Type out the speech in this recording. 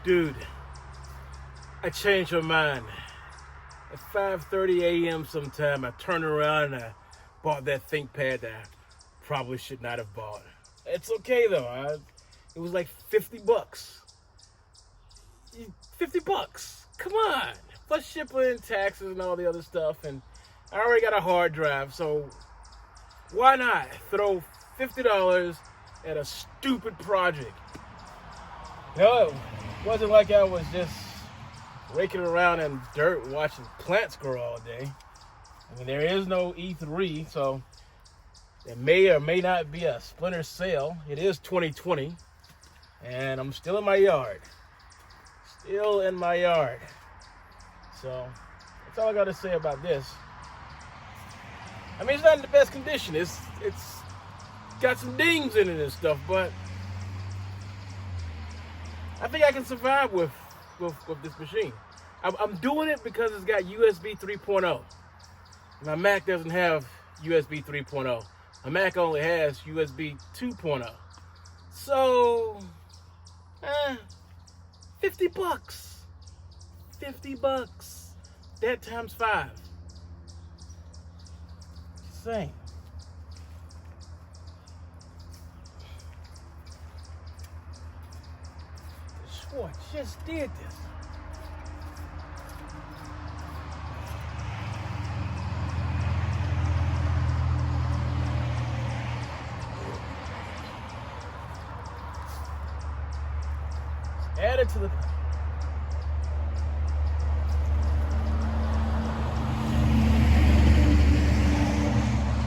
Dude, I changed my mind. At 5:30 a.m. sometime, I turned around and I bought that ThinkPad that I probably should not have bought. It's okay though. It was like $50. $50. Come on. Plus shipping, taxes, and all the other stuff. And I already got a hard drive, so why not throw $50 at a stupid project? No, it wasn't like I was just raking around in dirt watching plants grow all day. I mean, there is no E3, so there may or may not be a Splinter sale. It is 2020, and I'm still in my yard. Still in my yard. So that's all I got to say about this. I mean, it's not in the best condition. It's got some dings in it and stuff, but I think I can survive with this machine. I'm doing it because it's got USB 3.0. My Mac doesn't have USB 3.0. My Mac only has USB 2.0. So, $50. $50. That times 5. Just saying. Schwartz just did this. Add it to the